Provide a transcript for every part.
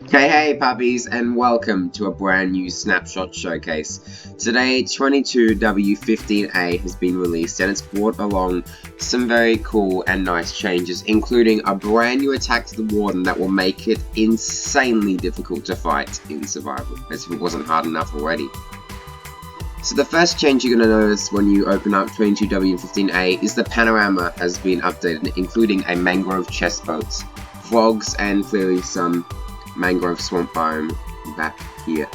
Hey puppies, and welcome to a brand new snapshot showcase. Today 22W15A has been released and it's brought along some very cool and nice changes, including a brand new attack to the Warden that will make it insanely difficult to fight in survival, as if it wasn't hard enough already. So the first change you're going to notice when you open up 22W15A is the panorama has been updated, including a mangrove chest boat, frogs, and clearly some Mangrove Swamp biome back here.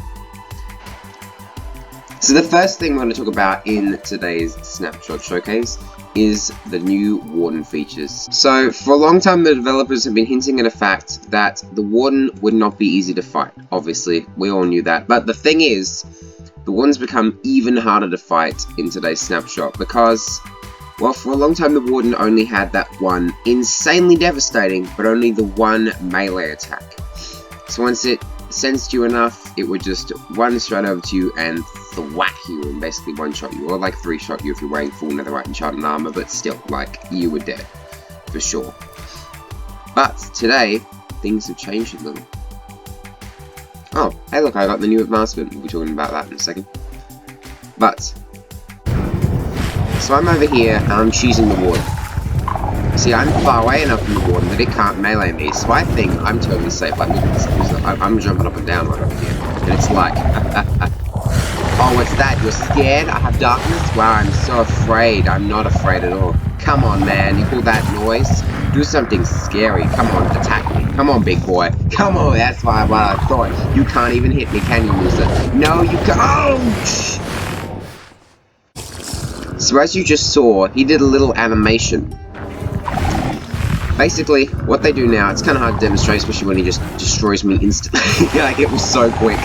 So the first thing we're going to talk about in today's snapshot showcase is the new Warden features. So for a long time the developers have been hinting at a fact that the Warden would not be easy to fight. Obviously, we all knew that. But the thing is, the Warden's become even harder to fight in today's snapshot because, well, for a long time the Warden only had that one insanely devastating, but only the one melee attack. So once it sensed you enough, it would just run straight over to you and thwack you and basically one-shot you, or like three-shot you if you're wearing full netherite enchanted armor, but still, like, you were dead, for sure. But today, things have changed a little. Oh, hey look, I got the new advancement. We'll be talking about that in a second. But, so I'm over here and I'm choosing the Warden. See, I'm far away enough from the Warden that it can't melee me, so I think I'm totally safe. Like, I'm jumping up and down right over here, and it's like, oh, what's that? You're scared? I have darkness? Wow, I'm so afraid. I'm not afraid at all. Come on, man, you hear that noise? Do something scary. Come on, attack me. Come on, big boy. Come on, that's what I thought. You can't even hit me, can you, loser? No, you can't. Ouch! So as you just saw, he did a little animation. Basically, what they do now, it's kind of hard to demonstrate, especially when he just destroys me instantly. Like, it was so quick.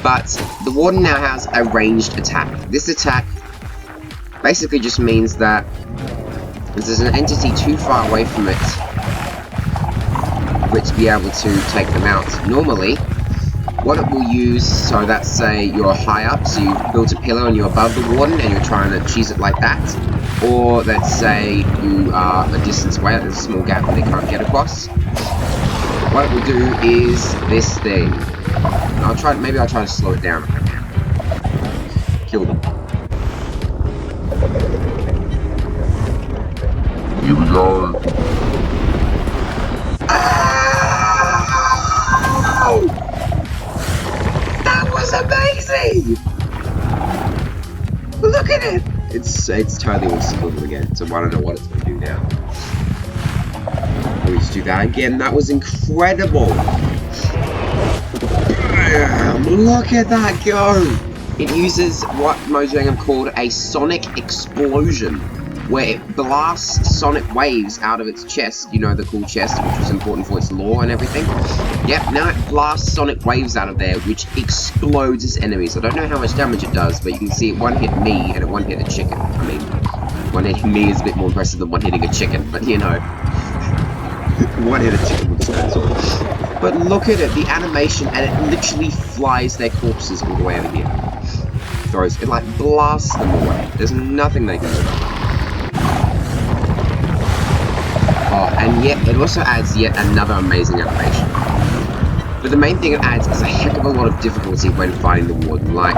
But the Warden now has a ranged attack. This attack basically just means that if there's an entity too far away from it for it to be able to take them out. Normally, what it will use, so that's say you're high up, so you've built a pillar and you're above the Warden and you're trying to cheese it like that. Or let's say you are a distance away, there's a small gap that they can't get across. What it will do is this thing. Maybe I'll try to slow it down if I can. Kill them. Here we go. Oh! That was amazing! Look at it! It's totally wants to kill them again, so I don't know what it's going to do now. Let's do that again. That was incredible! Look at that go! It uses what Mojang have called a sonic explosion, where it blasts sonic waves out of its chest. You know, the cool chest, which was important for its lore and everything. Yep, now it blasts sonic waves out of there, which explodes its enemies. I don't know how much damage it does, but you can see it one-hit me and it one-hit a chicken. I mean, one-hitting me is a bit more impressive than one-hitting a chicken, but you know. One-hit a chicken with a stone sword. But look at it, the animation, and it literally flies their corpses all the way over here. It like blasts them away. There's nothing they can do. Oh, and yet it also adds yet another amazing animation. But the main thing it adds is a heck of a lot of difficulty when fighting the Warden. Like,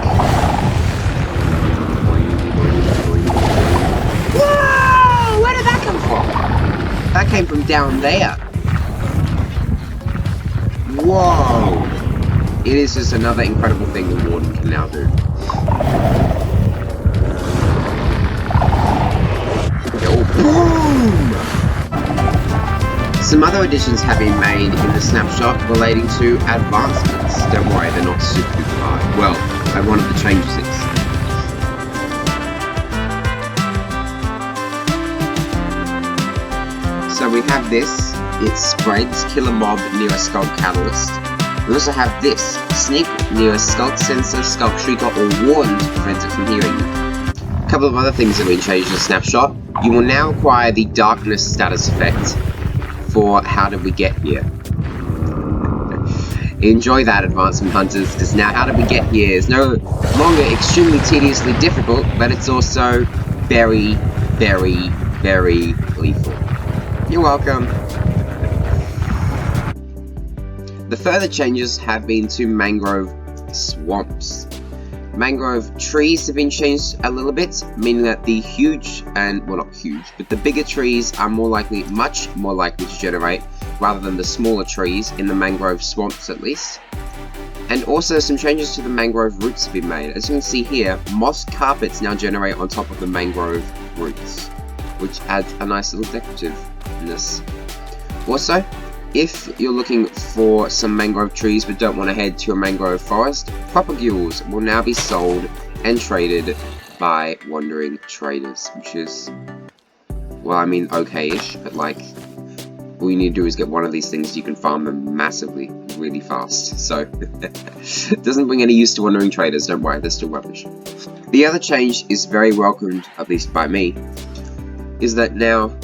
whoa! Where did that come from? That came from down there. Whoa! It is just another incredible thing the Warden can now do. Oh, boom! Some other additions have been made in the snapshot relating to advancements. Don't worry, they're not super duper hard. Well, one of the changes is. So we have this. It spreads, kill a mob near a skulk catalyst. We also have this, sneak near a skulk sensor, skulk shrieker, or warden to prevent it from hearing you. A couple of other things that have been changed in the snapshot. You will now acquire the darkness status effect for How Did We Get Here. Enjoy that, advancement hunters, because now How Did We Get Here is no longer extremely tediously difficult, but it's also very, very, very lethal. You're welcome. The further changes have been to Mangrove Swamps. Mangrove trees have been changed a little bit, meaning that the huge, and well, not huge, but the bigger trees are much more likely to generate rather than the smaller trees in the mangrove swamps at least. And also some changes to the mangrove roots have been made. As you can see here, moss carpets now generate on top of the mangrove roots, which adds a nice little decorativeness. Also, if you're looking for some mangrove trees but don't want to head to a mangrove forest, propagules will now be sold and traded by wandering traders, which is, well, I mean, okay-ish, but like, all you need to do is get one of these things, you can farm them massively, really fast, so it doesn't bring any use to wandering traders, don't worry, they're still rubbish. The other change is very welcomed, at least by me, is that now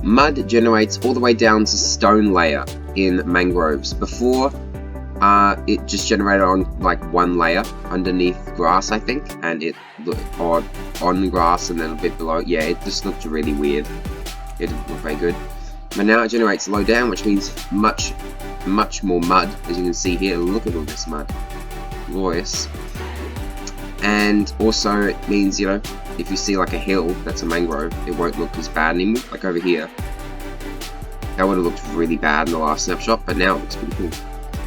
mud generates all the way down to stone layer in mangroves. Before, it just generated on like one layer underneath grass, I think, and it looked odd on grass and then a bit below. Yeah, it just looked really weird. It didn't look very good. But now it generates low down, which means much more mud. As you can see here, look at all this mud. Glorious. And also it means, you know, if you see like a hill that's a mangrove, it won't look as bad anymore. Like over here, that would have looked really bad in the last snapshot, but now it looks pretty cool.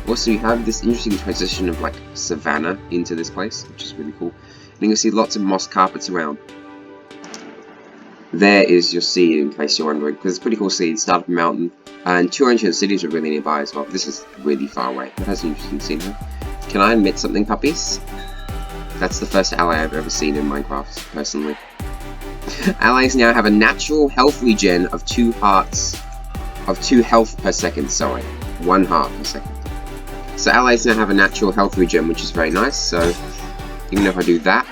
Also, you have this interesting transition of like savanna into this place, which is really cool. And you can see lots of moss carpets around. There is your seed, in case you're wondering, because it's pretty cool seed. Start up a mountain, and 2 ancient cities are really nearby as well. This is really far away. It has an interesting scenery. Can I admit something, puppies? That's the first ally I've ever seen in Minecraft, personally. Allies now have a natural health regen of 2 hearts, of 2 health per second, sorry. 1 heart per second. So allies now have a natural health regen, which is very nice, so even if I do that,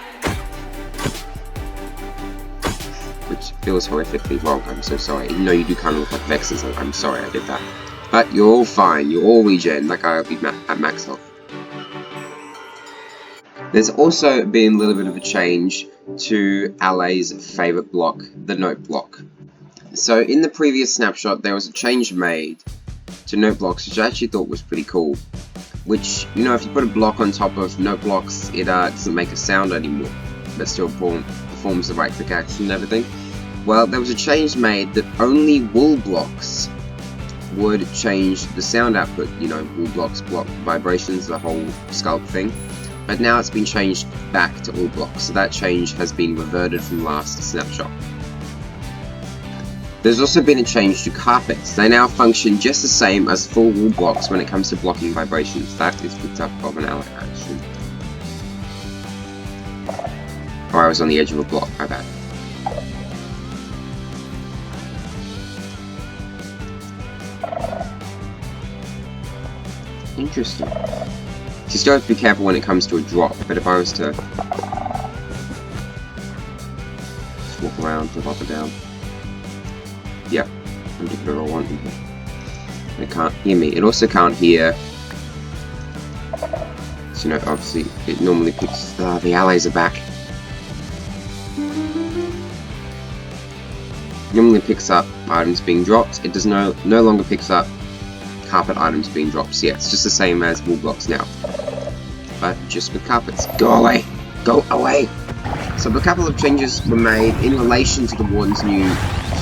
which feels horrifically wrong, I'm so sorry. Even though you do kind of look like Vexes, I'm sorry I did that. But you're all fine, you're all regen, like I'll be at max health. There's also been a little bit of a change to Allay's favourite block, the note block. So in the previous snapshot there was a change made to note blocks, which I actually thought was pretty cool. Which, you know, if you put a block on top of note blocks, it doesn't make a sound anymore, but still performs the right click action and everything. Well, there was a change made that only wool blocks would change the sound output. You know, wool blocks block vibrations, the whole sculpt thing. But now it's been changed back to all blocks, so that change has been reverted from last snapshot. There's also been a change to carpets. They now function just the same as full wool blocks when it comes to blocking vibrations. That is picked up of an ally action. Oh, I was on the edge of a block, my bad. Interesting. You still have to be careful when it comes to a drop, but if I was to just walk around, flip up and down. Yep, I'm doing whatever I want. It can't hear me. It also can't hear. So, you know, obviously, it normally picks. The allies are back. Normally picks up items being dropped. It does no longer picks up carpet items being dropped. So yeah, it's just the same as wool blocks now, but just with carpets. Go away! Go away! So a couple of changes were made in relation to the Warden's new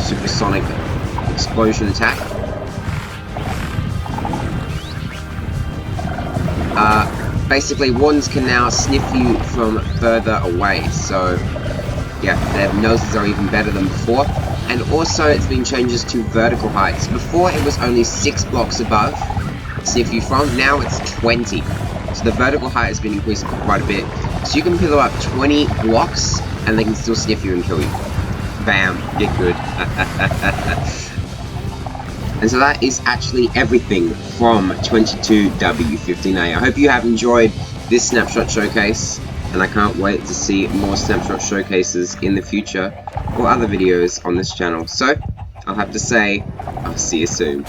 supersonic explosion attack. Basically, Wardens can now sniff you from further away, so yeah, their noses are even better than before. And also, it's been changes to vertical heights. Before, it was only 6 blocks above sniff you from, now it's 20. So the vertical height has been increased quite a bit. So you can pillar up 20 blocks, and they can still sniff you and kill you. Bam, get good. And so that is actually everything from 22W15A. I hope you have enjoyed this snapshot showcase, and I can't wait to see more snapshot showcases in the future or other videos on this channel. So, I'll have to say, I'll see you soon.